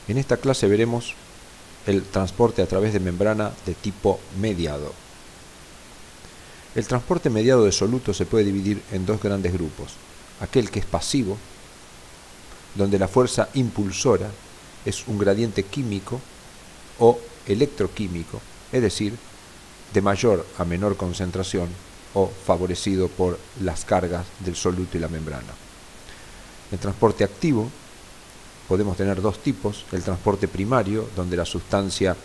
En esta clase veremos el transporte a través de membrana de tipo mediado. El transporte mediado de soluto se puede dividir en dos grandes grupos. Aquel que es pasivo, donde la fuerza impulsora es un gradiente químico o electroquímico, es decir, de mayor a menor concentración o favorecido por las cargas del soluto y la membrana. El transporte activo podemos tener dos tipos: el transporte primario, donde la sustancia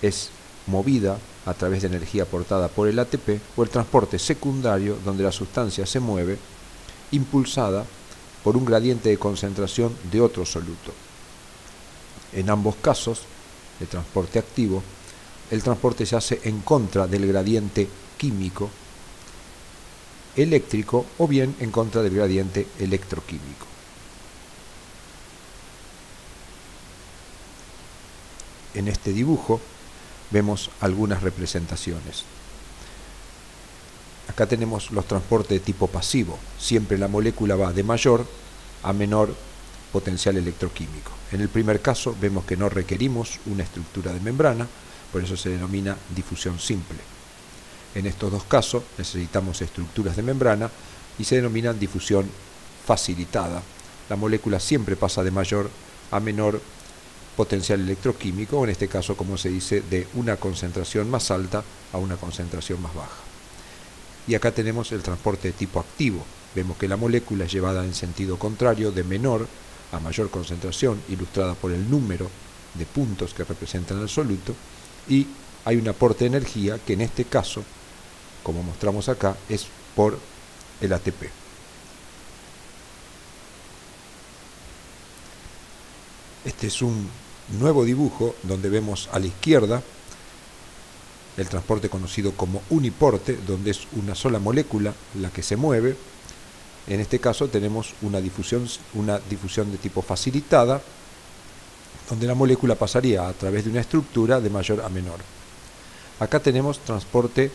es movida a través de energía aportada por el ATP, o el transporte secundario, donde la sustancia se mueve impulsada por un gradiente de concentración de otro soluto. En ambos casos, el transporte activo, el transporte se hace en contra del gradiente químico eléctrico o bien en contra del gradiente electroquímico. En este dibujo vemos algunas representaciones. Acá tenemos los transportes de tipo pasivo. Siempre la molécula va de mayor a menor potencial electroquímico. En el primer caso vemos que no requerimos una estructura de membrana, por eso se denomina difusión simple. En estos dos casos necesitamos estructuras de membrana y se denominan difusión facilitada. La molécula siempre pasa de mayor a menor potencial electroquímico, o en este caso, como se dice, de una concentración más alta a una concentración más baja. Y acá tenemos el transporte de tipo activo. Vemos que la molécula es llevada en sentido contrario, de menor a mayor concentración, ilustrada por el número de puntos que representan el soluto, y hay un aporte de energía que en este caso, como mostramos acá, es por el ATP. Este es un nuevo dibujo donde vemos a la izquierda el transporte conocido como uniporte, donde es una sola molécula la que se mueve. En este caso tenemos una difusión de tipo facilitada, donde la molécula pasaría a través de una estructura de mayor a menor. Acá tenemos transporte,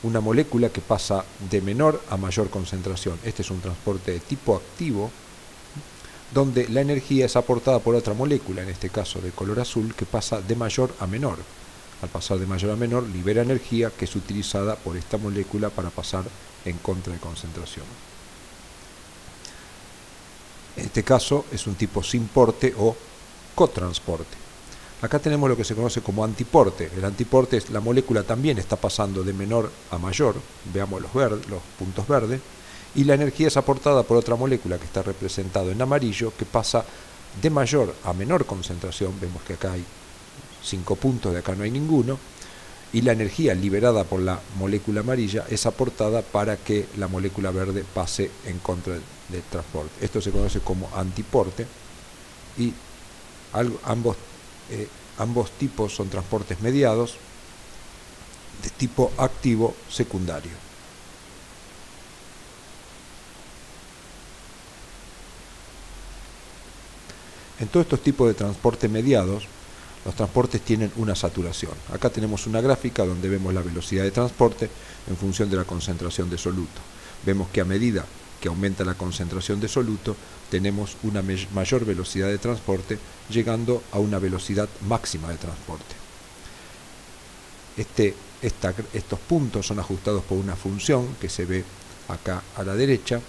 una molécula que pasa de menor a mayor concentración. Este es un transporte de tipo activo, donde la energía es aportada por otra molécula, en este caso de color azul, que pasa de mayor a menor. Al pasar de mayor a menor, libera energía que es utilizada por esta molécula para pasar en contra de concentración. En este caso es un tipo sin porte o cotransporte. Acá tenemos lo que se conoce como antiporte. El antiporte es la molécula también está pasando de menor a mayor, veamos los puntos verdes, y la energía es aportada por otra molécula que está representado en amarillo, que pasa de mayor a menor concentración. Vemos que acá hay 5 puntos, de acá no hay ninguno, y la energía liberada por la molécula amarilla es aportada para que la molécula verde pase en contra del transporte. Esto se conoce como antiporte, y ambos tipos son transportes mediados de tipo activo secundario. En todos estos tipos de transporte mediados, los transportes tienen una saturación. Acá tenemos una gráfica donde vemos la velocidad de transporte en función de la concentración de soluto. Vemos que a medida que aumenta la concentración de soluto, tenemos una mayor velocidad de transporte, llegando a una velocidad máxima de transporte. Estos puntos son ajustados por una función que se ve acá a la derecha,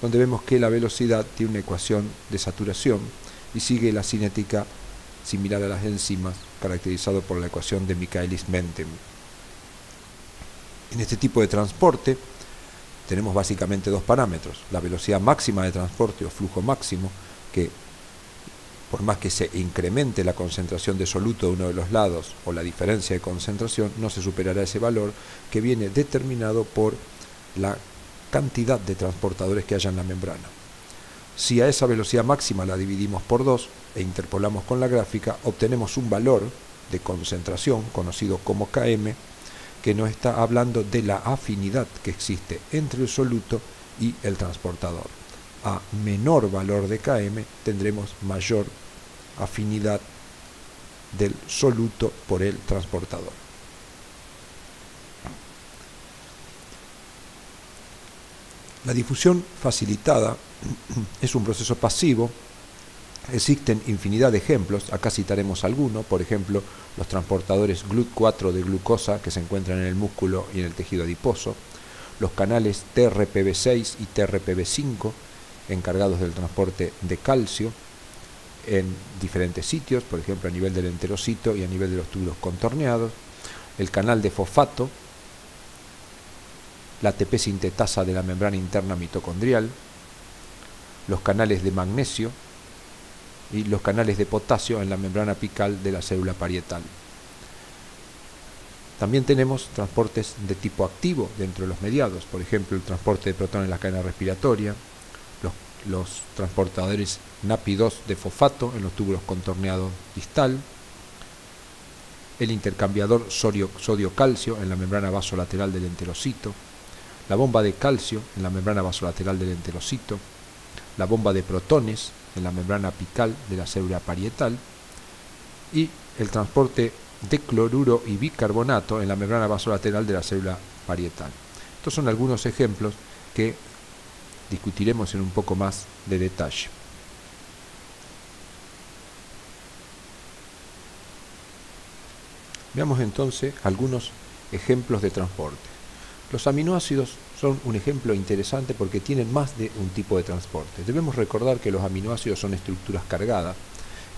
donde vemos que la velocidad tiene una ecuación de saturación y sigue la cinética similar a las enzimas, caracterizado por la ecuación de Michaelis-Menten. En este tipo de transporte tenemos básicamente dos parámetros: la velocidad máxima de transporte o flujo máximo, que por más que se incremente la concentración de soluto de uno de los lados o la diferencia de concentración, no se superará ese valor, que viene determinado por la cantidad de transportadores que haya en la membrana. Si a esa velocidad máxima la dividimos por 2 e interpolamos con la gráfica, obtenemos un valor de concentración conocido como Km, que nos está hablando de la afinidad que existe entre el soluto y el transportador. A menor valor de Km tendremos mayor afinidad del soluto por el transportador. La difusión facilitada es un proceso pasivo Existen infinidad de ejemplos, acá citaremos alguno, por ejemplo, los transportadores GLUT4 de glucosa que se encuentran en el músculo y en el tejido adiposo, los canales TRPV6 y TRPV5 encargados del transporte de calcio en diferentes sitios, por ejemplo a nivel del enterocito y a nivel de los túbulos contorneados, el canal de fosfato, la ATP sintetasa de la membrana interna mitocondrial, los canales de magnesio y los canales de potasio en la membrana apical de la célula parietal. También tenemos transportes de tipo activo dentro de los mediados, por ejemplo el transporte de protones en la cadena respiratoria, los transportadores NAPI2 de fosfato en los túbulos contorneados distal, el intercambiador sodio-calcio en la membrana vasolateral del enterocito, la bomba de calcio en la membrana vasolateral del enterocito, la bomba de protones en la membrana apical de la célula parietal y el transporte de cloruro y bicarbonato en la membrana vasolateral de la célula parietal. Estos son algunos ejemplos que discutiremos en un poco más de detalle. Veamos entonces algunos ejemplos de transporte. Los aminoácidos son un ejemplo interesante porque tienen más de un tipo de transporte. Debemos recordar que los aminoácidos son estructuras cargadas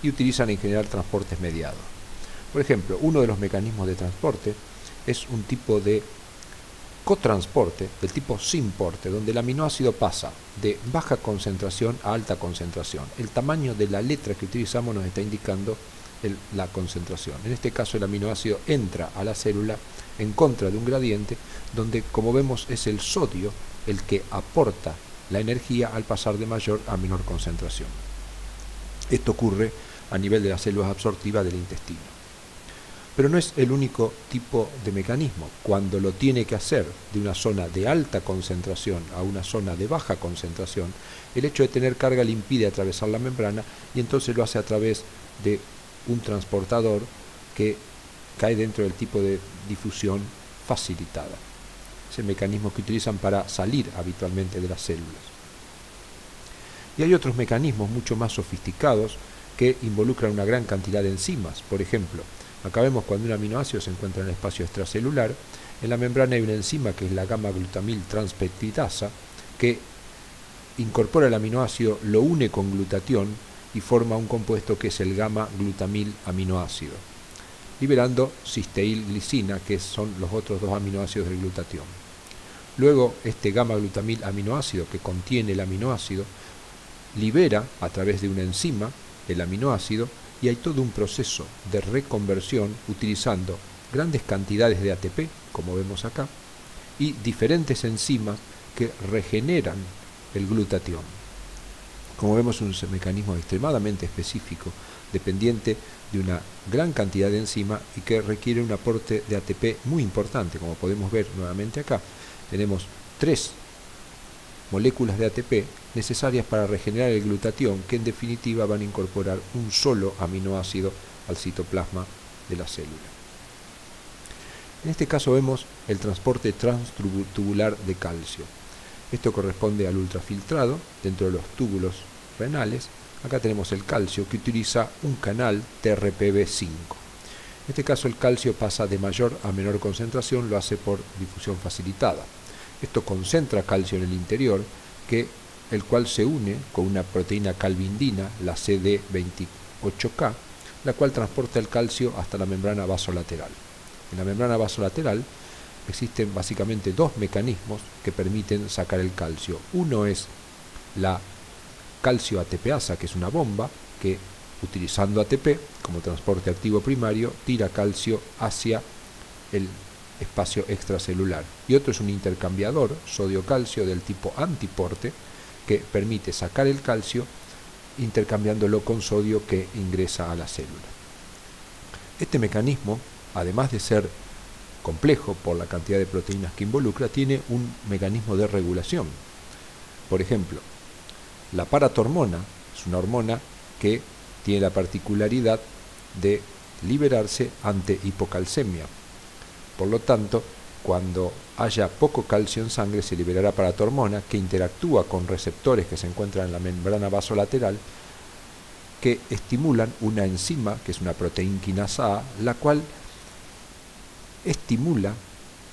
y utilizan en general transportes mediados. Por ejemplo, uno de los mecanismos de transporte es un tipo de cotransporte del tipo syn-porte, donde el aminoácido pasa de baja concentración a alta concentración. El tamaño de la letra que utilizamos nos está indicando la concentración. En este caso el aminoácido entra a la célula en contra de un gradiente donde, como vemos, es el sodio el que aporta la energía al pasar de mayor a menor concentración. Esto ocurre a nivel de las células absortivas del intestino. Pero no es el único tipo de mecanismo. Cuando lo tiene que hacer de una zona de alta concentración a una zona de baja concentración, el hecho de tener carga le impide atravesar la membrana y entonces lo hace a través de un transportador que cae dentro del tipo de difusión facilitada. Es el mecanismo que utilizan para salir habitualmente de las células. Y hay otros mecanismos mucho más sofisticados que involucran una gran cantidad de enzimas. Por ejemplo, acá vemos cuando un aminoácido se encuentra en el espacio extracelular, en la membrana hay una enzima que es la gamma-glutamil transpeptidasa que incorpora el aminoácido, lo une con glutatión y forma un compuesto que es el gamma-glutamil aminoácido, liberando cisteíl-glicina, que son los otros dos aminoácidos del glutatión. Luego, este gamma-glutamil aminoácido que contiene el aminoácido libera a través de una enzima el aminoácido y hay todo un proceso de reconversión utilizando grandes cantidades de ATP, como vemos acá, y diferentes enzimas que regeneran el glutatión. Como vemos, es un mecanismo extremadamente específico, dependiente de una gran cantidad de enzima y que requiere un aporte de ATP muy importante. Como podemos ver nuevamente acá, tenemos 3 moléculas de ATP necesarias para regenerar el glutatión, que en definitiva van a incorporar un solo aminoácido al citoplasma de la célula. En este caso vemos el transporte transtubular de calcio. Esto corresponde al ultrafiltrado dentro de los túbulos renales. Acá tenemos el calcio que utiliza un canal TRPV5. En este caso el calcio pasa de mayor a menor concentración, lo hace por difusión facilitada. Esto concentra calcio en el interior, el cual se une con una proteína calvindina, la CD28K, la cual transporta el calcio hasta la membrana vasolateral. En la membrana vasolateral existen básicamente dos mecanismos que permiten sacar el calcio. Uno es la calcio ATPasa, que es una bomba que, utilizando ATP como transporte activo primario, tira calcio hacia el espacio extracelular. Y otro es un intercambiador sodio-calcio del tipo antiporte que permite sacar el calcio intercambiándolo con sodio que ingresa a la célula. Este mecanismo, además de ser complejo por la cantidad de proteínas que involucra, tiene un mecanismo de regulación. Por ejemplo, la paratormona es una hormona que tiene la particularidad de liberarse ante hipocalcemia. Por lo tanto, cuando haya poco calcio en sangre se liberará paratormona que interactúa con receptores que se encuentran en la membrana vasolateral, que estimulan una enzima, que es una proteína quinasa A, la cual estimula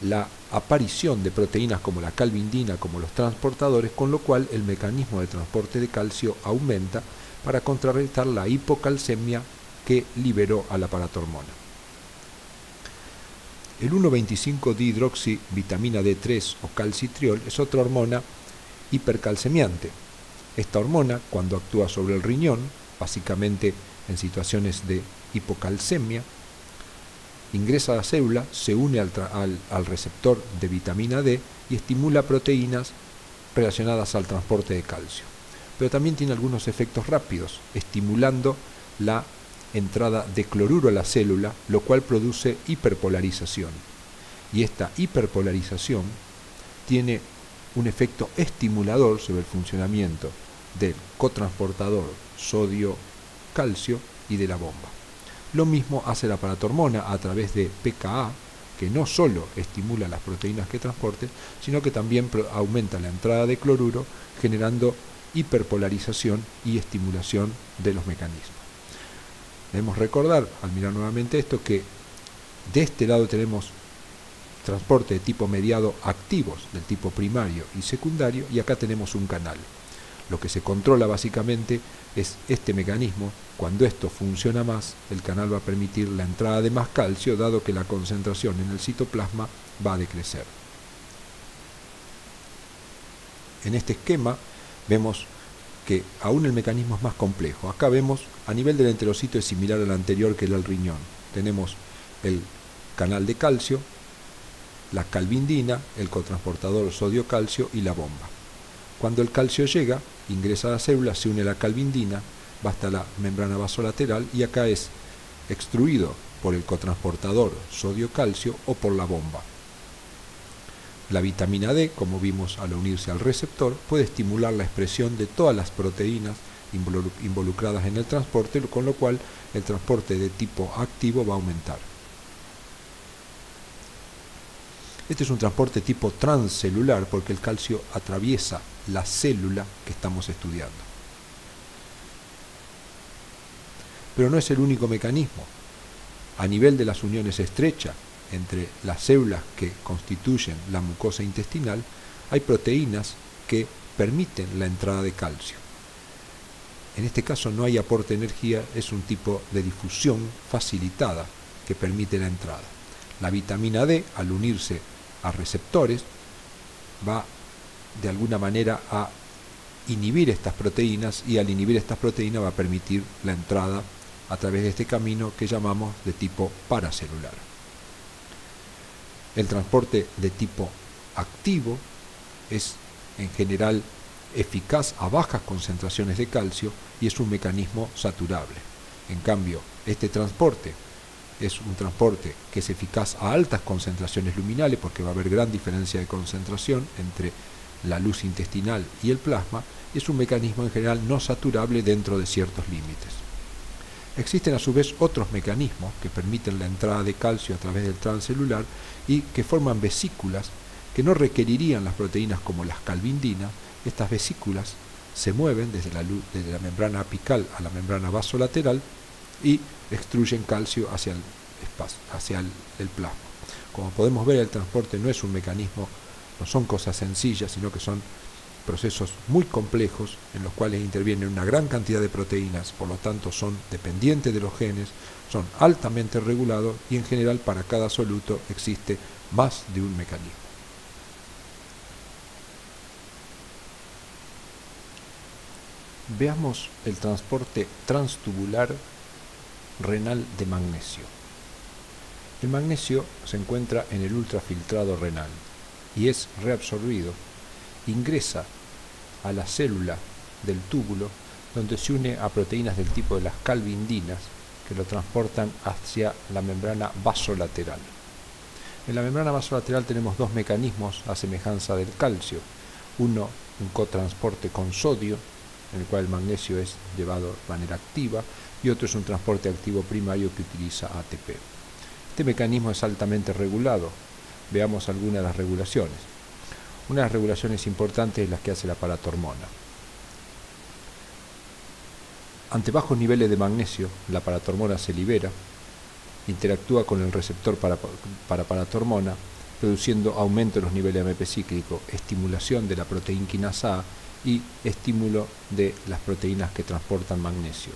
la aparición de proteínas como la calvindina, como los transportadores, con lo cual el mecanismo de transporte de calcio aumenta para contrarrestar la hipocalcemia que liberó a la paratormona. El 1,25-dihidroxivitamina D3 o calcitriol es otra hormona hipercalcemiante. Esta hormona, cuando actúa sobre el riñón, básicamente en situaciones de hipocalcemia, ingresa a la célula, se une al receptor de vitamina D y estimula proteínas relacionadas al transporte de calcio. Pero también tiene algunos efectos rápidos, estimulando la entrada de cloruro a la célula, lo cual produce hiperpolarización. Y esta hiperpolarización tiene un efecto estimulador sobre el funcionamiento del cotransportador sodio-calcio y de la bomba. Lo mismo hace la paratormona a través de pKa, que no solo estimula las proteínas que transporte, sino que también aumenta la entrada de cloruro, generando hiperpolarización y estimulación de los mecanismos. Debemos recordar, al mirar nuevamente esto, que de este lado tenemos transporte de tipo mediado activos, del tipo primario y secundario, y acá tenemos un canal. Lo que se controla básicamente es este mecanismo. Cuando esto funciona más, el canal va a permitir la entrada de más calcio, dado que la concentración en el citoplasma va a decrecer. En este esquema vemos que aún el mecanismo es más complejo. Acá vemos, a nivel del enterocito es similar al anterior, que era el riñón. Tenemos el canal de calcio, la calvindina, el cotransportador sodio-calcio y la bomba. Cuando el calcio llega, ingresa a la célula, se une a la calvindina, va hasta la membrana vasolateral y acá es extruido por el cotransportador sodio-calcio o por la bomba. La vitamina D, como vimos al unirse al receptor, puede estimular la expresión de todas las proteínas involucradas en el transporte, con lo cual el transporte de tipo activo va a aumentar. Este es un transporte tipo transcelular porque el calcio atraviesa la célula que estamos estudiando. Pero no es el único mecanismo. A nivel de las uniones estrechas entre las células que constituyen la mucosa intestinal, hay proteínas que permiten la entrada de calcio. En este caso no hay aporte de energía, es un tipo de difusión facilitada que permite la entrada. La vitamina D, al unirse a receptores, va de alguna manera a inhibir estas proteínas, y al inhibir estas proteínas va a permitir la entrada a través de este camino que llamamos de tipo paracelular. El transporte de tipo activo es en general eficaz a bajas concentraciones de calcio y es un mecanismo saturable. En cambio, este transporte es un transporte que es eficaz a altas concentraciones luminales, porque va a haber gran diferencia de concentración entre la luz intestinal y el plasma. Es un mecanismo en general no saturable dentro de ciertos límites. Existen a su vez otros mecanismos que permiten la entrada de calcio a través del transcelular y que forman vesículas que no requerirían las proteínas como las calvindinas. Estas vesículas se mueven desde la membrana apical a la membrana vasolateral y extruyen calcio hacia el espacio, hacia el plasma. Como podemos ver, el transporte no es un mecanismo, no son cosas sencillas, sino que son procesos muy complejos en los cuales intervienen una gran cantidad de proteínas, por lo tanto son dependientes de los genes, son altamente regulados y en general para cada soluto existe más de un mecanismo. Veamos el transporte transtubular renal de magnesio. El magnesio se encuentra en el ultrafiltrado renal y es reabsorbido, ingresa a la célula del túbulo, donde se une a proteínas del tipo de las calvindinas que lo transportan hacia la membrana vasolateral. En la membrana vasolateral tenemos dos mecanismos a semejanza del calcio. Uno, un cotransporte con sodio, en el cual el magnesio es llevado de manera activa, y otro es un transporte activo primario que utiliza ATP. Este mecanismo es altamente regulado. Veamos algunas de las regulaciones. Una de las regulaciones importantes es la que hace la paratormona. Ante bajos niveles de magnesio, la paratormona se libera, interactúa con el receptor para paratormona, produciendo aumento de los niveles de AMP cíclico, estimulación de la proteína quinasa A y estímulo de las proteínas que transportan magnesio.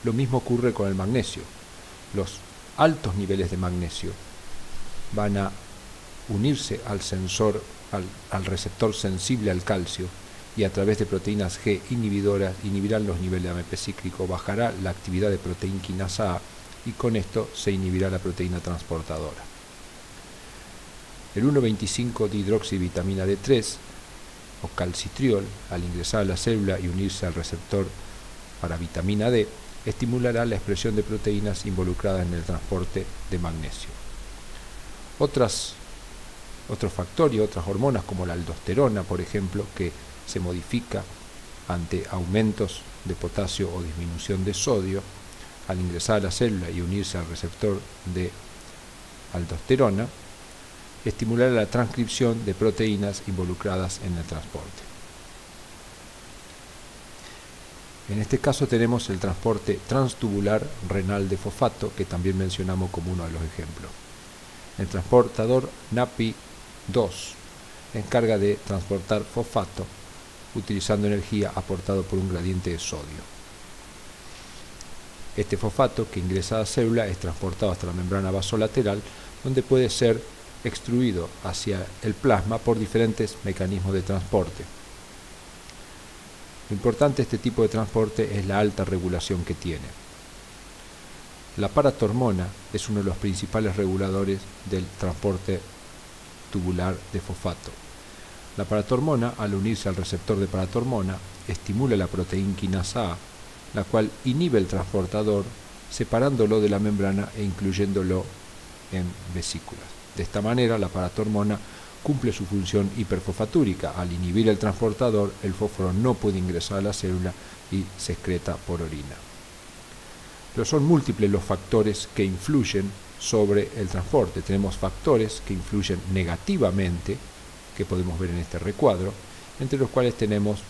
Lo mismo ocurre con el magnesio. Los altos niveles de magnesio van a unirse al sensor, al receptor sensible al calcio, y a través de proteínas G inhibidoras inhibirán los niveles de AMP cíclico, bajará la actividad de proteína quinasa A y con esto se inhibirá la proteína transportadora. El 1,25-dihidroxivitamina D3 o calcitriol, al ingresar a la célula y unirse al receptor para vitamina D, estimulará la expresión de proteínas involucradas en el transporte de magnesio. Otros factores y otras hormonas como la aldosterona, por ejemplo, que se modifica ante aumentos de potasio o disminución de sodio, al ingresar a la célula y unirse al receptor de aldosterona, estimulará la transcripción de proteínas involucradas en el transporte. En este caso tenemos el transporte transtubular renal de fosfato, que también mencionamos como uno de los ejemplos. El transportador NAPI2 encarga de transportar fosfato utilizando energía aportado por un gradiente de sodio. Este fosfato que ingresa a la célula es transportado hasta la membrana vasolateral, donde puede ser extruido hacia el plasma por diferentes mecanismos de transporte. Lo importante de este tipo de transporte es la alta regulación que tiene. La paratormona es uno de los principales reguladores del transporte tubular de fosfato. La paratormona, al unirse al receptor de paratormona, estimula la proteína quinasa A, la cual inhibe el transportador, separándolo de la membrana e incluyéndolo en vesículas. De esta manera, la paratormona cumple su función hiperfosfatúrica. Al inhibir el transportador, el fósforo no puede ingresar a la célula y se excreta por orina. Pero son múltiples los factores que influyen sobre el transporte. Tenemos factores que influyen negativamente, que podemos ver en este recuadro, entre los cuales tenemos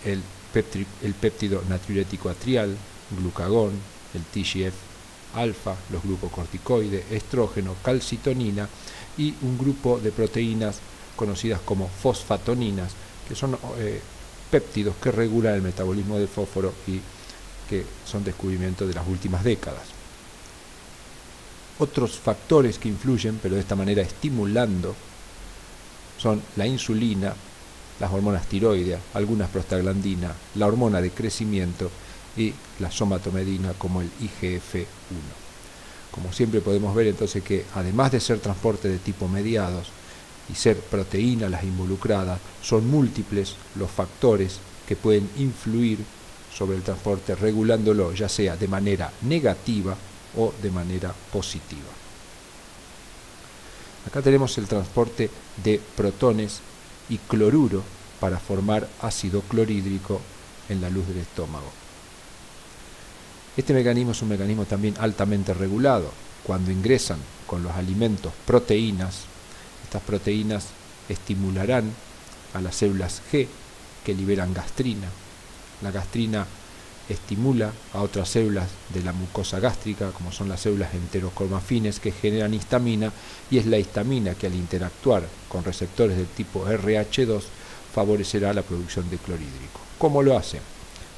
el péptido natriurético atrial, glucagón, el TGF-alfa, los glucocorticoides, estrógeno, calcitonina y un grupo de proteínas conocidas como fosfatoninas, que son péptidos que regulan el metabolismo del fósforo y que son descubrimientos de las últimas décadas. Otros factores que influyen, pero de esta manera estimulando, son la insulina, las hormonas tiroideas, algunas prostaglandinas, la hormona de crecimiento y la somatomedina como el IGF-1. Como siempre podemos ver entonces que además de ser transporte de tipo mediados y ser proteínas las involucradas, son múltiples los factores que pueden influir sobre el transporte regulándolo ya sea de manera negativa o de manera positiva. Acá tenemos el transporte de protones y cloruro para formar ácido clorhídrico en la luz del estómago. Este mecanismo es un mecanismo también altamente regulado. Cuando ingresan con los alimentos proteínas, estas proteínas estimularán a las células G que liberan gastrina. La gastrina estimula a otras células de la mucosa gástrica, como son las células enterocromafines, que generan histamina, y es la histamina que al interactuar con receptores del tipo RH2 favorecerá la producción de clorhídrico. ¿Cómo lo hace?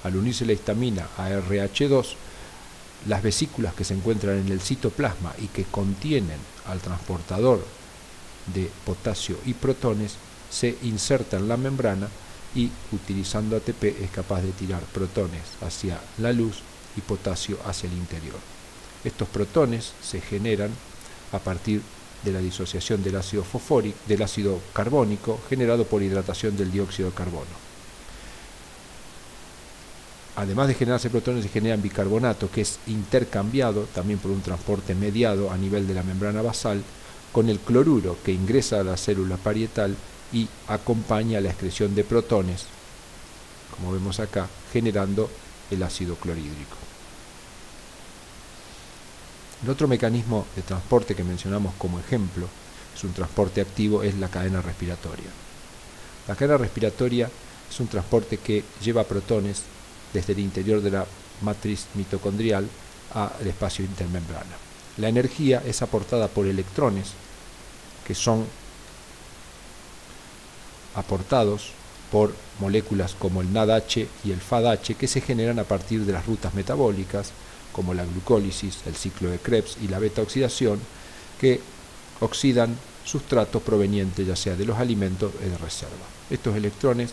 Al unirse la histamina a RH2, las vesículas que se encuentran en el citoplasma y que contienen al transportador de potasio y protones se insertan en la membrana y utilizando ATP es capaz de tirar protones hacia la luz y potasio hacia el interior. Estos protones se generan a partir de la disociación del ácido fosfórico, del ácido carbónico generado por hidratación del dióxido de carbono. Además de generarse protones, se generan bicarbonato, que es intercambiado también por un transporte mediado a nivel de la membrana basal con el cloruro que ingresa a la célula parietal y acompaña la excreción de protones, como vemos acá, generando el ácido clorhídrico. El otro mecanismo de transporte que mencionamos como ejemplo, es un transporte activo, es la cadena respiratoria. La cadena respiratoria es un transporte que lleva protones desde el interior de la matriz mitocondrial al espacio intermembrana. La energía es aportada por electrones que son aportados por moléculas como el NADH y el FADH que se generan a partir de las rutas metabólicas como la glucólisis, el ciclo de Krebs y la beta-oxidación, que oxidan sustratos provenientes ya sea de los alimentos o de reserva. Estos electrones,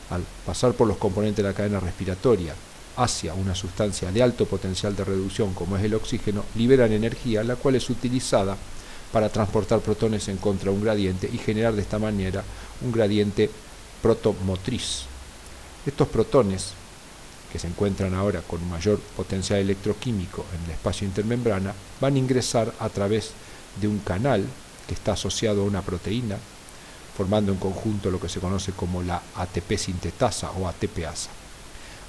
al pasar por los componentes de la cadena respiratoria hacia una sustancia de alto potencial de reducción como es el oxígeno, liberan energía, la cual es utilizada para transportar protones en contra de un gradiente y generar de esta manera un gradiente protomotriz. Estos protones, que se encuentran ahora con mayor potencial electroquímico en el espacio intermembrana, van a ingresar a través de un canal que está asociado a una proteína, formando en conjunto lo que se conoce como la ATP sintetasa o ATPasa.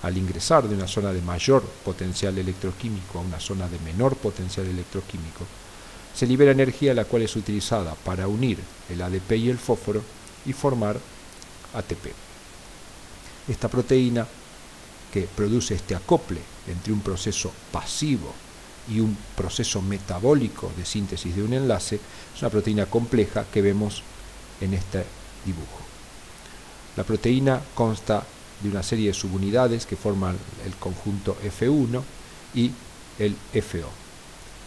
Al ingresar de una zona de mayor potencial electroquímico a una zona de menor potencial electroquímico, se libera energía la cual es utilizada para unir el ADP y el fósforo y formar ATP. Esta proteína que produce este acople entre un proceso pasivo y un proceso metabólico de síntesis de un enlace es una proteína compleja que vemos en este dibujo. La proteína consta de una serie de subunidades que forman el conjunto F1 y el FO.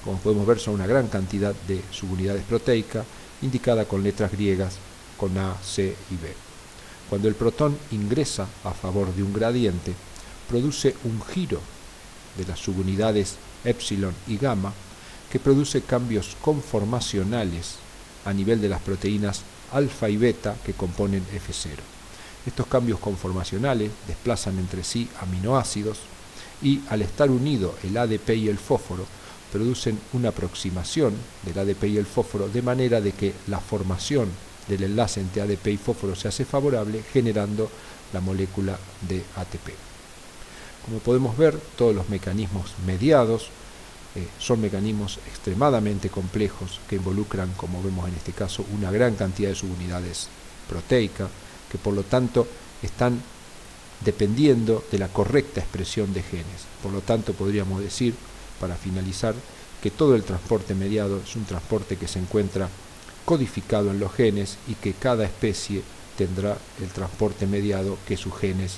Como podemos ver, son una gran cantidad de subunidades proteicas indicadas con letras griegas con A, C y B. Cuando el protón ingresa a favor de un gradiente, produce un giro de las subunidades epsilon y gamma que produce cambios conformacionales a nivel de las proteínas alfa y beta que componen F0. Estos cambios conformacionales desplazan entre sí aminoácidos y al estar unido el ADP y el fósforo producen una aproximación del ADP y el fósforo de manera de que la formación del enlace entre ADP y fósforo se hace favorable generando la molécula de ATP. Como podemos ver, todos los mecanismos mediados son mecanismos extremadamente complejos que involucran, como vemos en este caso, una gran cantidad de subunidades proteicas que por lo tanto están dependiendo de la correcta expresión de genes. Por lo tanto, podríamos decir, para finalizar, que todo el transporte mediado es un transporte que se encuentra codificado en los genes y que cada especie tendrá el transporte mediado que sus genes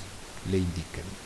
le indiquen.